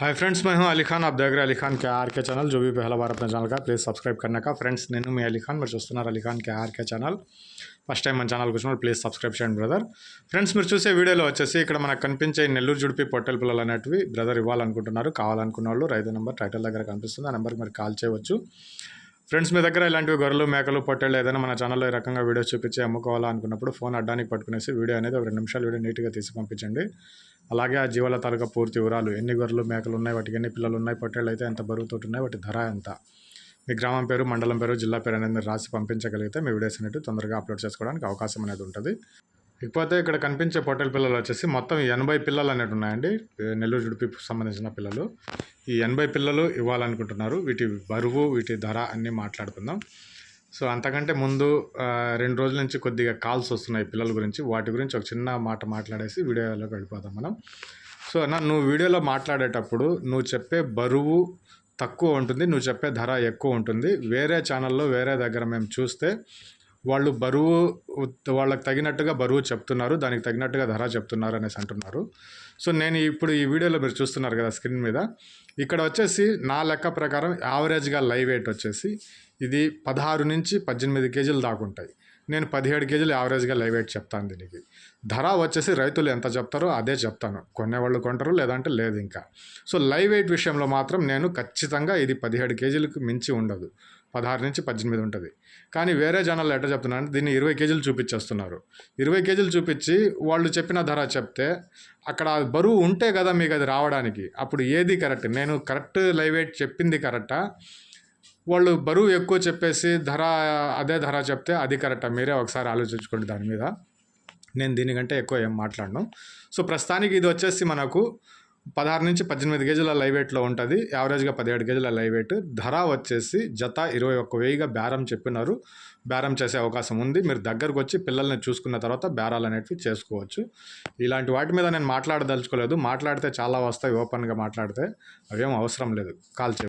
Hi friends, मैं हूं अली खान। आप देख रहे हैं अली खान के आर के चैनल। जो भी पहला बार अपने ఛానల్ का ప్లీజ్ సబ్స్క్రైబ్ करने का ఫ్రెండ్స్, నేను మీ అలీ ఖాన్. మీరు చూస్తున్నారు Ali Khan K R K channel. First time మన ఛానల్కి వచ్చినప్పుడు ప్లీజ్ సబ్స్క్రైబ్ చేయండి బ్రదర్. ఫ్రెండ్స్, మీరు చూసే వీడియోలో వచ్చేసి ఇక్కడ మనకు కనిపించే నెల్లూరు జుడిపి పొట్టెల పిల్లలు అనేటివి బ్రదర్ ఇవ్వాలనుకుంటున్నారు. కావాలనుకున్న వాళ్ళు రైతు నెంబర్ టైటిల్ దగ్గర కనిపిస్తుంది, ఆ నెంబర్కి మీరు కాల్ చేయవచ్చు. ఫ్రెండ్స్, మీ దగ్గర ఇలాంటివి గొర్రెలు మేకలు పొట్టేళ్ళు ఏదైనా మన ఛానల్లో ఈ రకంగా వీడియో చూపించి అమ్ముకోవాలనుకున్నప్పుడు ఫోన్ అడ్డానికి పట్టుకునేసి వీడియో అనేది ఒక 2 నిమిషాలు వీడియో నీట్గా తీసి పంపించండి. అలాగే ఆ జీవాల తాలూకా పూర్తి వివరాలు, ఎన్ని గొర్రెలు మేకలు ఉన్నాయి, వాటికి ఎన్ని పిల్లలు ఉన్నాయి, పొట్టేళ్ళు అయితే ఎంత బరువుతో ఉన్నాయి, వాటి ధర ఎంత, మీ గ్రామం పేరు, మండలం పేరు, జిల్లా పేరు అనేది మీరు రాసి పంపించగలిగితే మీ వీడియోస్ అనేవి తొందరగా అప్లోడ్ చేసుకోవడానికి అవకాశం అనేది ఉంటుంది. ఇకపోతే ఇక్కడ కనిపించే పొట్టేల పిల్లలు వచ్చేసి మొత్తం 80 పిల్లలు అనేవి ఉన్నాయండి. నెల్లూరు జుడిపికి సంబంధించిన పిల్లలు. ఈ 80 పిల్లలు ఇవ్వాలనుకుంటున్నారు. వీటి బరువు, వీటి ధర అన్నీ మాట్లాడుకుందాం. సో అంతకంటే ముందు 2 రోజుల నుంచి కొద్దిగా కాల్స్ వస్తున్నాయి పిల్లల గురించి. వాటి గురించి ఒక చిన్న మాట మాట్లాడేసి వీడియోలోకి వెళ్ళిపోదాం మనం. సో నువ్వు వీడియోలో మాట్లాడేటప్పుడు నువ్వు చెప్పే బరువు తక్కువ ఉంటుంది, నువ్వు చెప్పే ధర ఎక్కువ ఉంటుంది. వేరే ఛానల్లో వేరే దగ్గర మేము చూస్తే వాళ్ళు బరువు వాళ్ళకి తగినట్టుగా బరువు చెప్తున్నారు, దానికి తగినట్టుగా ధర చెప్తున్నారు అనేసి అంటున్నారు. సో నేను ఇప్పుడు ఈ వీడియోలో మీరు చూస్తున్నారు కదా స్క్రీన్ మీద, ఇక్కడ వచ్చేసి నా లెక్క ప్రకారం యావరేజ్గా లైవ్ వెయిట్ వచ్చేసి ఇది 16 నుంచి 18 కేజీలు దాకా ఉంటాయి. నేను 17 కేజీలు యావరేజ్గా లైవ్ వెయిట్ చెప్తాను. దీనికి ధర వచ్చేసి రైతులు ఎంత చెప్తారో అదే చెప్తాను. కొనేవాళ్ళు కొంటారు, లేదంటే లేదు ఇంకా. సో లైవ్ వెయిట్ విషయంలో మాత్రం నేను ఖచ్చితంగా ఇది 17 కేజీలకు మించి ఉండదు, 16 నుంచి 18 ఉంటుంది. కానీ వేరే ఛానల్లో ఎట్లా చెప్తున్నారు అంటే దీన్ని 20 కేజీలు చూపించేస్తున్నారు. 20 కేజీలు చూపించి వాళ్ళు చెప్పిన ధర చెప్తే అక్కడ బరువు ఉంటే కదా మీకు అది రావడానికి. అప్పుడు ఏది కరెక్ట్? నేను కరెక్ట్ లైవ్ వెయిట్ చెప్పింది కరెక్టా, వాళ్ళు బరువు ఎక్కువ చెప్పేసి అదే ధర చెప్తే అది కరెక్టా? మీరే ఒకసారి ఆలోచించుకోండి దాని మీద. నేను దీనికంటే ఎక్కువ ఏం మాట్లాడను. సో ప్రస్తుతానికి ఇది వచ్చేసి మనకు 16 నుంచి 18 కేజీల లైవ్ వెయిట్లో ఉంటుంది. యావరేజ్గా 17 కేజీల లైవ్ వెయిట్. ధర వచ్చేసి జత 21,000గా బేరం చెప్పినారు. బేరం చేసే అవకాశం ఉంది. మీరు దగ్గరకు వచ్చి పిల్లల్ని చూసుకున్న తర్వాత బేరాలు అనేటివి చేసుకోవచ్చు. ఇలాంటి వాటి మీద నేను మాట్లాడదలుచుకోలేదు. మాట్లాడితే చాలా వస్తాయి, ఓపెన్గా మాట్లాడితే అవేం అవసరం లేదు. కాల్